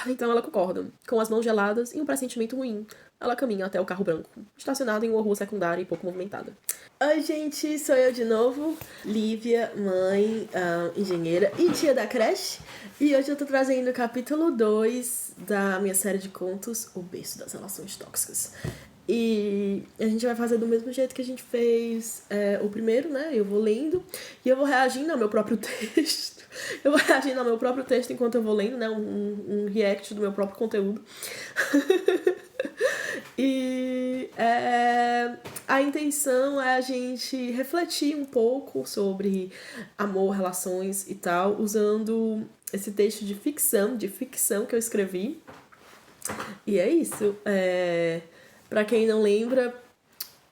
Então ela concorda. Com as mãos geladas e um pressentimento ruim, ela caminha até o carro branco, estacionado em uma rua secundária e pouco movimentada. Oi, gente, sou eu de novo, Lívia, mãe, engenheira e tia da creche. E hoje eu tô trazendo o capítulo 2 da minha série de contos, O Berço das Relações Tóxicas. E a gente vai fazer do mesmo jeito que a gente fez o primeiro, né? Eu vou lendo e eu vou reagindo ao meu próprio texto. Eu vou reagindo ao meu próprio texto enquanto eu vou lendo, né? Um react do meu próprio conteúdo. E a intenção é a gente refletir um pouco sobre amor, relações e tal, usando esse texto de ficção que eu escrevi. E é isso. Pra quem não lembra,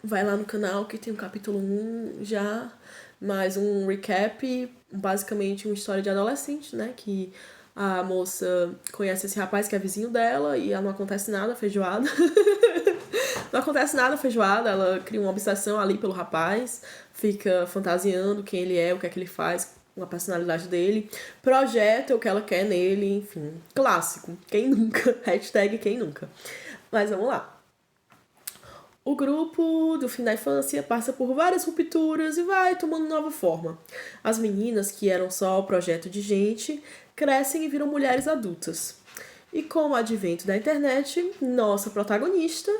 vai lá no canal que tem o capítulo 1 já, mais um recap, basicamente uma história de adolescente, né? Que a moça conhece esse rapaz que é vizinho dela e não acontece nada, feijoada. Não acontece nada, feijoada, ela cria uma obsessão ali pelo rapaz, fica fantasiando quem ele é, o que é que ele faz, a personalidade dele, projeta o que ela quer nele, enfim, clássico. Quem nunca? Hashtag quem nunca. Mas vamos lá. O grupo do fim da infância passa por várias rupturas e vai tomando nova forma. As meninas, que eram só o projeto de gente, crescem e viram mulheres adultas. E com o advento da internet, nossa protagonista,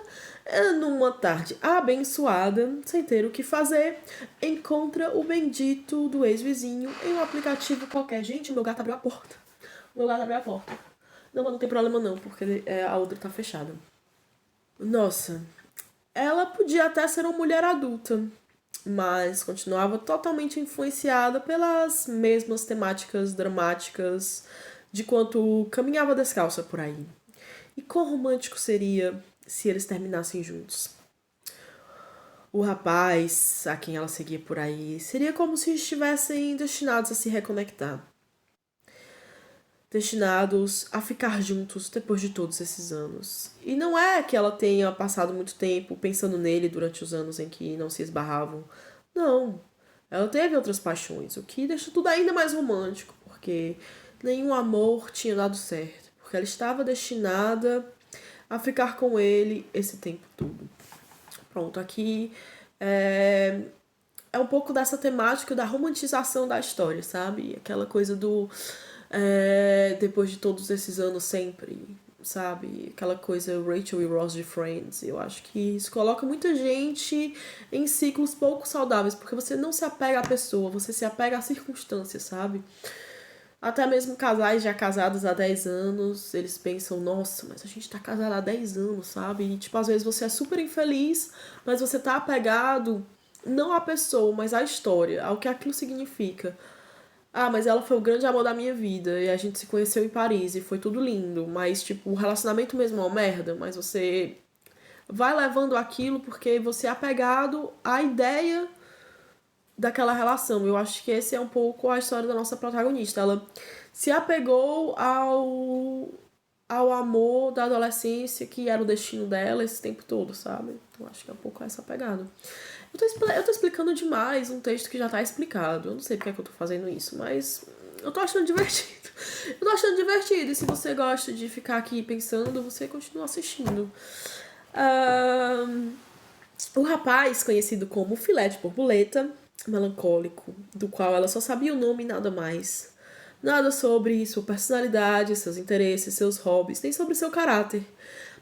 numa tarde abençoada, sem ter o que fazer, encontra o bendito do ex-vizinho em um aplicativo qualquer. Gente, meu gato abriu a porta. Meu gato abriu a porta. Não, mas não tem problema não, porque a outra tá fechada. Nossa, ela podia até ser uma mulher adulta, mas continuava totalmente influenciada pelas mesmas temáticas dramáticas de quanto caminhava descalça por aí. E quão romântico seria se eles terminassem juntos? O rapaz a quem ela seguia por aí seria como se estivessem destinados a se reconectar. Destinados a ficar juntos depois de todos esses anos. E não é que ela tenha passado muito tempo pensando nele durante os anos em que não se esbarravam. Não. Ela teve outras paixões, o que deixa tudo ainda mais romântico, porque nenhum amor tinha dado certo. Porque ela estava destinada a ficar com ele esse tempo todo. Pronto, aqui é um pouco dessa temática da romantização da história, sabe? Aquela coisa do depois de todos esses anos sempre, sabe? Aquela coisa Rachel e Ross de Friends. Eu acho que isso coloca muita gente em ciclos pouco saudáveis, porque você não se apega à pessoa, você se apega às circunstâncias, sabe? Até mesmo casais já casados há 10 anos, eles pensam, nossa, mas a gente tá casado há 10 anos, sabe? E, tipo, às vezes você é super infeliz, mas você tá apegado não à pessoa, mas à história, ao que aquilo significa. Ah, mas ela foi o grande amor da minha vida e a gente se conheceu em Paris e foi tudo lindo, mas, tipo, o relacionamento mesmo é uma merda, mas você vai levando aquilo porque você é apegado à ideia daquela relação. Eu acho que esse é um pouco a história da nossa protagonista. Ela se apegou ao amor da adolescência, que era o destino dela esse tempo todo, sabe? Eu acho que é um pouco essa pegada. Eu tô explicando demais um texto que já tá explicado. Eu não sei porque é que eu tô fazendo isso, mas eu tô achando divertido. Eu tô achando divertido. E se você gosta de ficar aqui pensando, você continua assistindo. O rapaz, conhecido como Filé de Borboleta, melancólico, do qual ela só sabia o nome e nada mais. Nada sobre sua personalidade, seus interesses, seus hobbies, nem sobre seu caráter.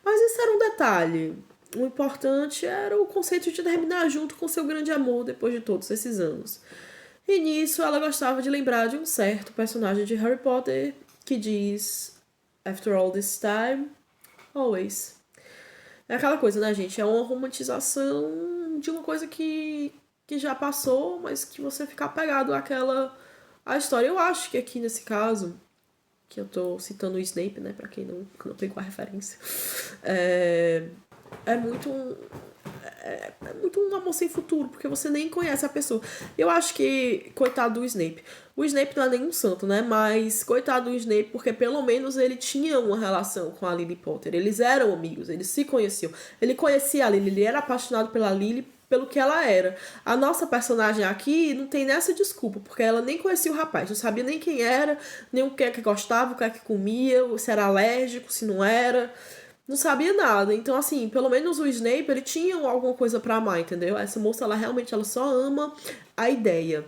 Mas isso era um detalhe. O importante era o conceito de terminar junto com seu grande amor depois de todos esses anos. E nisso ela gostava de lembrar de um certo personagem de Harry Potter que diz After all this time, always. É aquela coisa, né, gente? É uma romantização de uma coisa que já passou, mas que você fica apegado à história. Eu acho que aqui nesse caso, que eu tô citando o Snape, né, pra quem não pegou a referência, é muito um amor sem futuro, porque você nem conhece a pessoa. Eu acho que, coitado do Snape. O Snape não é nenhum santo, né? Mas coitado do Snape, porque pelo menos ele tinha uma relação com a Lily Potter. Eles eram amigos, eles se conheciam. Ele conhecia a Lily, ele era apaixonado pela Lily pelo que ela era. A nossa personagem aqui não tem nessa desculpa, porque ela nem conhecia o rapaz, não sabia nem quem era, nem o que é que gostava, o que é que comia, se era alérgico, se não era. Não sabia nada. Então, assim, pelo menos o Snape, ele tinha alguma coisa pra amar, entendeu? Essa moça, ela realmente, ela só ama a ideia.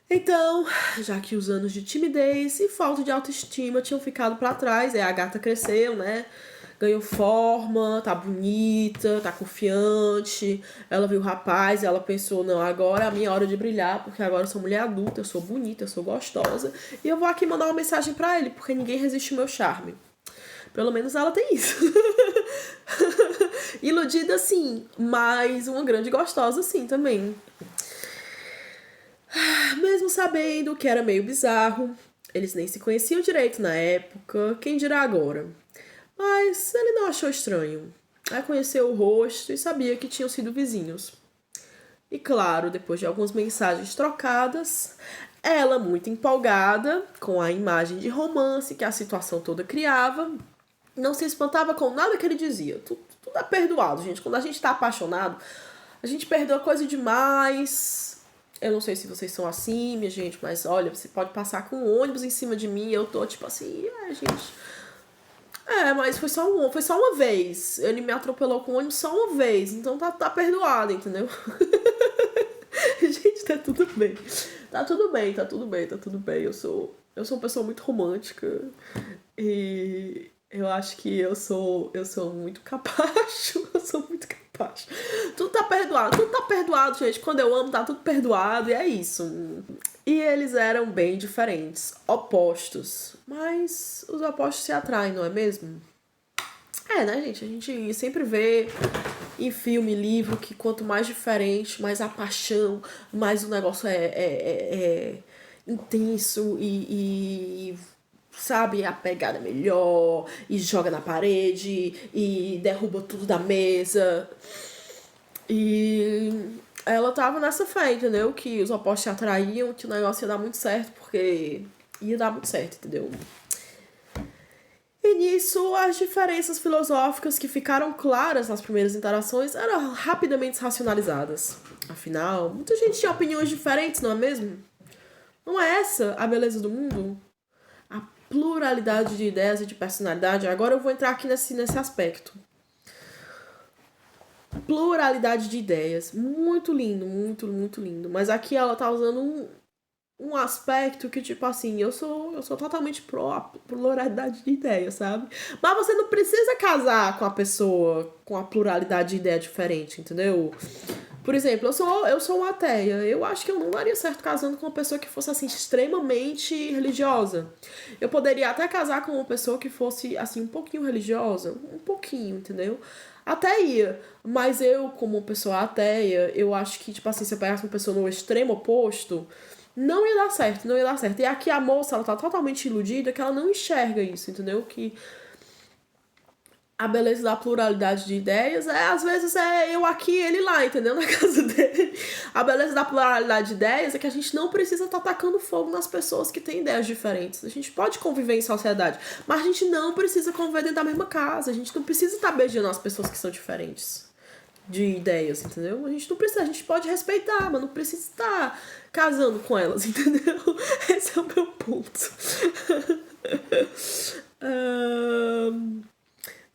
Então, já que os anos de timidez e falta de autoestima tinham ficado pra trás, a gata cresceu, né? Ganhou forma, tá bonita, tá confiante. Ela viu o rapaz, ela pensou, não, agora é a minha hora de brilhar, porque agora eu sou mulher adulta, eu sou bonita, eu sou gostosa. E eu vou aqui mandar uma mensagem pra ele, porque ninguém resiste ao meu charme. Pelo menos ela tem isso. Iludida sim, mas uma grande gostosa sim também. Mesmo sabendo que era meio bizarro, eles nem se conheciam direito na época, quem dirá agora. Mas ele não achou estranho. Aí conheceu o rosto e sabia que tinham sido vizinhos. E claro, depois de algumas mensagens trocadas, ela, muito empolgada com a imagem de romance que a situação toda criava, não se espantava com nada que ele dizia. Tudo é perdoado, gente. Quando a gente tá apaixonado, a gente perdoa coisa demais. Eu não sei se vocês são assim, minha gente, mas olha, você pode passar com um ônibus em cima de mim e eu tô tipo assim, gente. Mas foi só uma vez. Ele me atropelou com o ônibus só uma vez, então tá perdoado, entendeu? Gente, tá tudo bem. Tá tudo bem, tá tudo bem, tá tudo bem. Eu sou uma pessoa muito romântica e eu acho que eu sou muito capacho. Eu sou muito capacho. Tudo tá perdoado, gente. Quando eu amo, tá tudo perdoado e é isso. E eles eram bem diferentes, opostos. Mas os opostos se atraem, não é mesmo? Né, gente? A gente sempre vê em filme, livro, que quanto mais diferente, mais a paixão, mais o negócio é intenso e sabe, a pegada é melhor, e joga na parede, e derruba tudo da mesa. E ela tava nessa fé, entendeu? Que os opostos se atraíam, que o negócio ia dar muito certo, porque ia dar muito certo, entendeu? E nisso, as diferenças filosóficas que ficaram claras nas primeiras interações eram rapidamente racionalizadas. Afinal, muita gente tinha opiniões diferentes, não é mesmo? Não é essa a beleza do mundo? A pluralidade de ideias e de personalidade. Agora eu vou entrar aqui nesse aspecto. Pluralidade de ideias. Muito lindo, muito, muito lindo. Mas aqui ela tá usando um aspecto que, tipo assim, eu sou totalmente pró pluralidade de ideias, sabe? Mas você não precisa casar com a pessoa com a pluralidade de ideia diferente, entendeu? Por exemplo, eu sou uma ateia. Eu acho que eu não daria certo casando com uma pessoa que fosse, assim, extremamente religiosa. Eu poderia até casar com uma pessoa que fosse, assim, um pouquinho religiosa. Um pouquinho, entendeu? Até ia. Mas eu, como uma pessoa ateia, eu acho que, tipo assim, se eu pegasse uma pessoa no extremo oposto, não ia dar certo, não ia dar certo. E aqui a moça, ela tá totalmente iludida que ela não enxerga isso, entendeu? Que a beleza da pluralidade de ideias às vezes é eu aqui, ele lá, entendeu? Na casa dele. A beleza da pluralidade de ideias é que a gente não precisa estar tacando fogo nas pessoas que têm ideias diferentes. A gente pode conviver em sociedade, mas a gente não precisa conviver dentro da mesma casa. A gente não precisa estar beijando as pessoas que são diferentes de ideias, entendeu? A gente não precisa, a gente pode respeitar, mas não precisa estar casando com elas, entendeu? Esse é o meu ponto.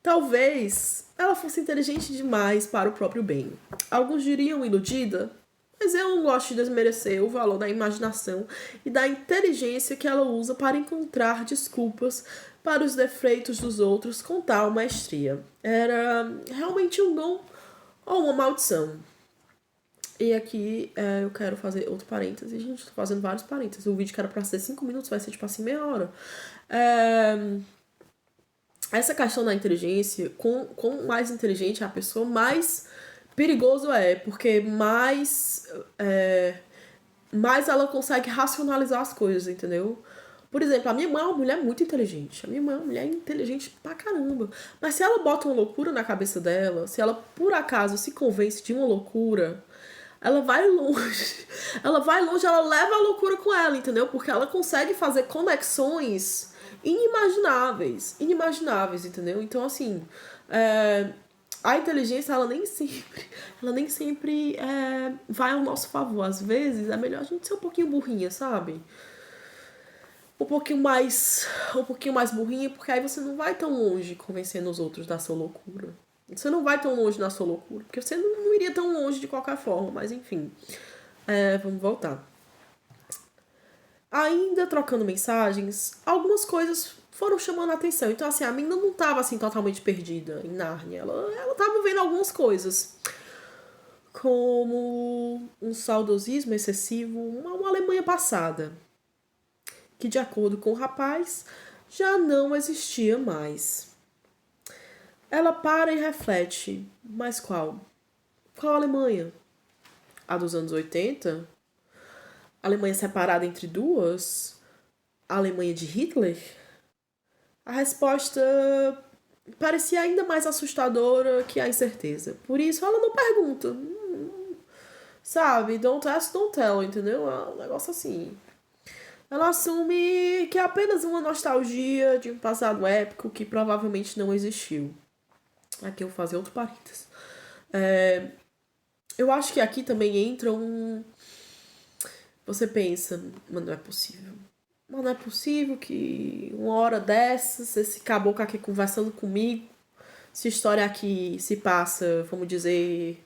Talvez ela fosse inteligente demais para o próprio bem. Alguns diriam iludida, mas eu não gosto de desmerecer o valor da imaginação e da inteligência que ela usa para encontrar desculpas para os defeitos dos outros com tal maestria. Era realmente um dom ou uma maldição. E aqui eu quero fazer outro parêntese. Gente, tô fazendo vários parênteses. O vídeo que era pra ser 5 minutos vai ser tipo assim meia hora. Essa questão da inteligência, com mais inteligente é a pessoa, mais perigoso porque mais ela consegue racionalizar as coisas, entendeu? Por exemplo, a minha mãe é uma mulher muito inteligente. A minha mãe é uma mulher inteligente pra caramba. Mas se ela bota uma loucura na cabeça dela, se ela por acaso se convence de uma loucura, ela vai longe. Ela vai longe, ela leva a loucura com ela, entendeu? Porque ela consegue fazer inimagináveis, entendeu? Então, assim, A inteligência, ela nem sempre vai ao nosso favor. Às vezes, é melhor a gente ser um pouquinho burrinha, sabe? Um pouquinho mais burrinha, porque aí você não vai tão longe convencendo os outros da sua loucura. Você não vai tão longe na sua loucura, porque você não iria tão longe de qualquer forma, mas enfim. Vamos voltar. Ainda trocando mensagens, algumas coisas foram chamando a atenção. Então, assim, a menina não tava, assim, totalmente perdida em Nárnia. Ela tava vendo algumas coisas. Como um saudosismo excessivo, uma Alemanha passada. Que, de acordo com o rapaz, já não existia mais. Ela para e reflete. Mas qual? Qual Alemanha? A dos anos 80? A Alemanha separada entre duas? A Alemanha de Hitler? A resposta parecia ainda mais assustadora que a incerteza. Por isso ela não pergunta. Sabe? Don't ask, don't tell, entendeu? É um negócio assim. Ela assume que é apenas uma nostalgia de um passado épico que provavelmente não existiu. Aqui eu vou fazer outro parênteses. Eu acho que aqui também entra um... Você pensa, mas não é possível. Mas não é possível que uma hora dessas, esse caboclo aqui conversando comigo, essa história aqui se passa, vamos dizer,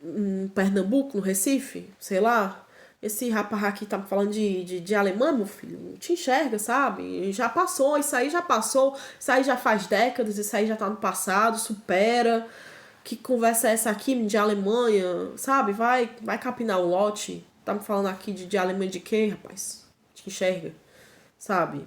em Pernambuco, no Recife, sei lá. Esse rapaz aqui tá falando de alemão, meu filho. Não te enxerga, sabe? Já passou, isso aí já passou. Isso aí já faz décadas, isso aí já tá no passado, supera. Que conversa é essa aqui de Alemanha, sabe? Vai capinar o lote. Tá me falando aqui de Alemanha de quê, rapaz? Te enxerga, sabe?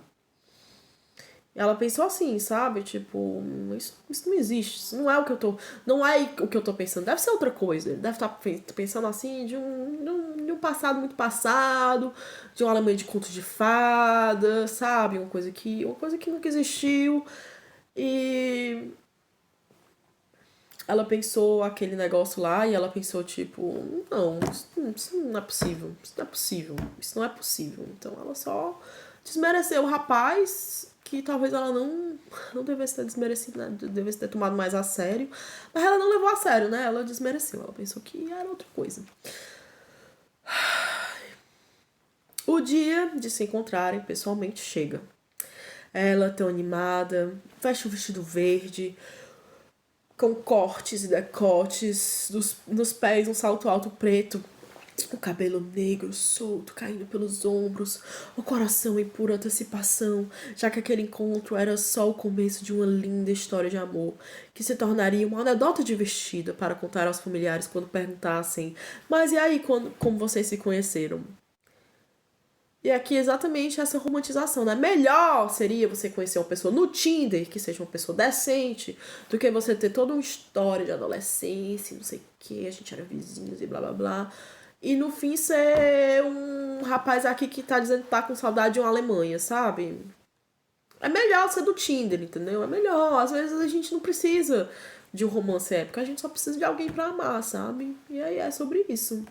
Ela pensou assim, sabe? Tipo, isso não existe. Isso não é o que eu tô. Não é o que eu tô pensando. Deve ser outra coisa. Ele deve estar pensando assim de um passado muito passado, de uma Alemanha de contos de fada, sabe? Uma coisa que nunca existiu. E ela pensou aquele negócio lá e ela pensou, tipo, não, isso não é possível. Isso não é possível. Isso não é possível. Então ela só desmereceu o rapaz, que talvez ela não devesse ter desmerecido, né? Devesse ter tomado mais a sério. Mas ela não levou a sério, né? Ela desmereceu. Ela pensou que era outra coisa. O dia de se encontrarem pessoalmente chega. Ela tão animada, veste um vestido verde, com cortes e decotes, nos pés um salto alto preto, o cabelo negro solto caindo pelos ombros, o coração em pura antecipação, já que aquele encontro era só o começo de uma linda história de amor, que se tornaria uma anedota divertida para contar aos familiares quando perguntassem: mas e aí, como vocês se conheceram? E aqui exatamente essa romantização, né? Melhor seria você conhecer uma pessoa no Tinder, que seja uma pessoa decente, do que você ter toda uma história de adolescência, não sei o que, a gente era vizinhos e blá blá blá. E no fim ser um rapaz aqui que tá dizendo que tá com saudade de uma Alemanha, sabe? É melhor ser do Tinder, entendeu? É melhor. Às vezes a gente não precisa de um romance épico, a gente só precisa de alguém pra amar, sabe? E aí é sobre isso.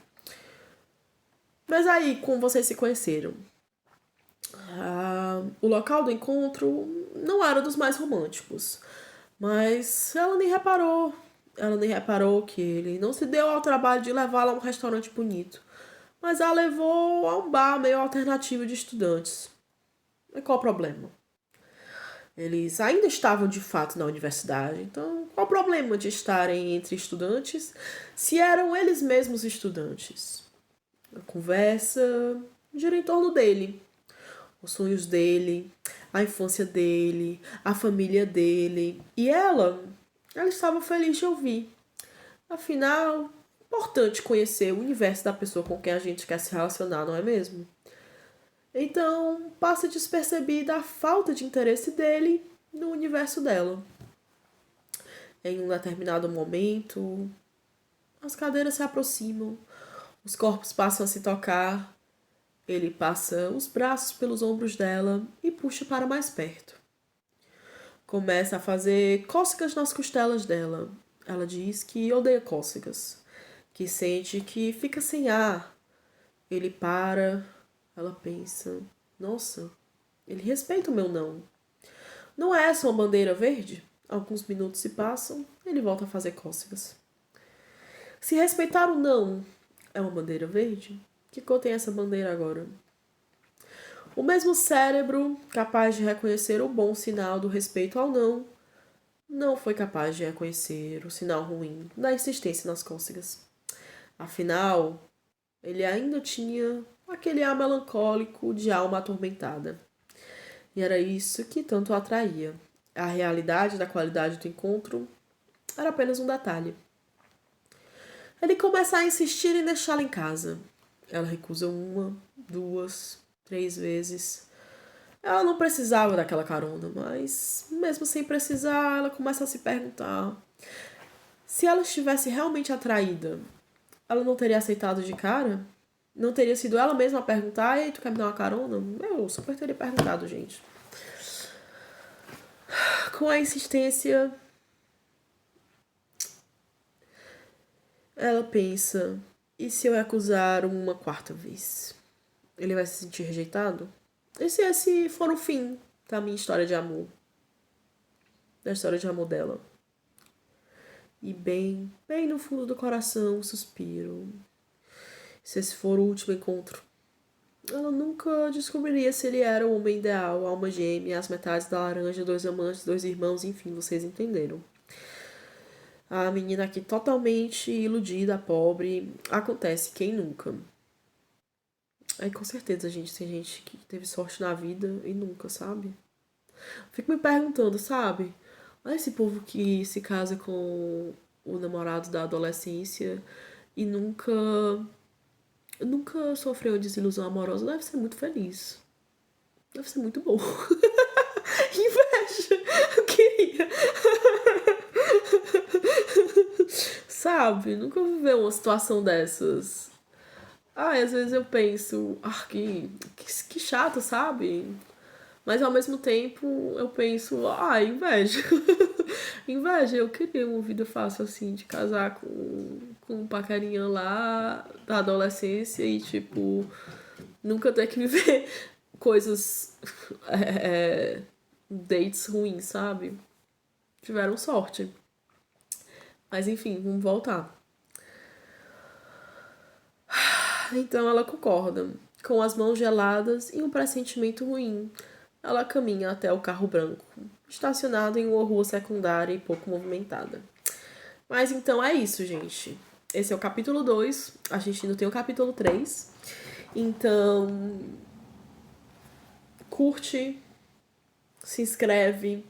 Mas aí, como vocês se conheceram? O local do encontro não era dos mais românticos, mas ela nem reparou. Ela nem reparou que ele não se deu ao trabalho de levá-la a um restaurante bonito, mas a levou a um bar meio alternativo de estudantes. E qual o problema? Eles ainda estavam de fato na universidade, então qual o problema de estarem entre estudantes se eram eles mesmos estudantes? A conversa gira em torno dele, os sonhos dele, a infância dele, a família dele. E ela estava feliz de ouvir. Afinal, é importante conhecer o universo da pessoa com quem a gente quer se relacionar, não é mesmo? Então, passa despercebida a falta de interesse dele no universo dela. Em um determinado momento, as cadeiras se aproximam, os corpos passam a se tocar. Ele passa os braços pelos ombros dela e puxa para mais perto. Começa a fazer cócegas nas costelas dela. Ela diz que odeia cócegas, que sente que fica sem ar. Ele para, ela pensa: nossa, ele respeita o meu não. Não é essa uma bandeira verde? Alguns minutos se passam, ele volta a fazer cócegas. Se respeitar o não é uma bandeira verde, que cor tem essa bandeira agora? O mesmo cérebro, capaz de reconhecer o bom sinal do respeito ao não, não foi capaz de reconhecer o sinal ruim da insistência nas cócegas. Afinal, ele ainda tinha aquele ar melancólico de alma atormentada. E era isso que tanto o atraía. A realidade da qualidade do encontro era apenas um detalhe. Ele começa a insistir em deixá-la em casa. Ela recusa 1, 2, 3 vezes. Ela não precisava daquela carona, mas mesmo sem precisar, ela começa a se perguntar: se ela estivesse realmente atraída, ela não teria aceitado de cara? Não teria sido ela mesma a perguntar: ei, tu quer me dar uma carona? Eu super teria perguntado, gente. Com a insistência, ela pensa: e se eu recusar uma 4ª vez? Ele vai se sentir rejeitado? E se esse for o fim da minha história de amor? Da história de amor dela? E bem no fundo do coração, um suspiro. Se esse for o último encontro, ela nunca descobriria se ele era o homem ideal, a alma gêmea, as metades da laranja, 2 amantes, 2 irmãos, enfim, vocês entenderam. A menina aqui totalmente iludida, pobre. Acontece, quem nunca? Aí com certeza, gente, tem gente que teve sorte na vida e nunca, sabe? Fico me perguntando, sabe? Olha esse povo que se casa com o namorado da adolescência e nunca sofreu desilusão amorosa. Deve ser muito feliz. Deve ser muito bom. Inveja! Eu queria. Sabe? Nunca viveu uma situação dessas. Às vezes eu penso, que chato, sabe? Mas ao mesmo tempo eu penso, inveja. Inveja, eu queria uma vida fácil assim, de casar com um paquerinha lá da adolescência e, tipo, nunca ter que viver coisas, dates ruins, sabe? Tiveram sorte. Mas enfim, vamos voltar. Então ela concorda. Com as mãos geladas e um pressentimento ruim, ela caminha até o carro branco, estacionado em uma rua secundária e pouco movimentada. Mas então é isso, gente. Esse é o capítulo 2. A gente ainda tem o capítulo 3. Então, curte, se inscreve,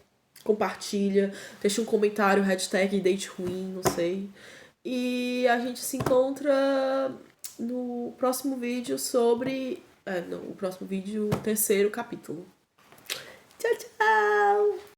compartilha, deixa um comentário, hashtag date ruim, não sei. E a gente se encontra no próximo vídeo sobre... o próximo vídeo, o 3º capítulo.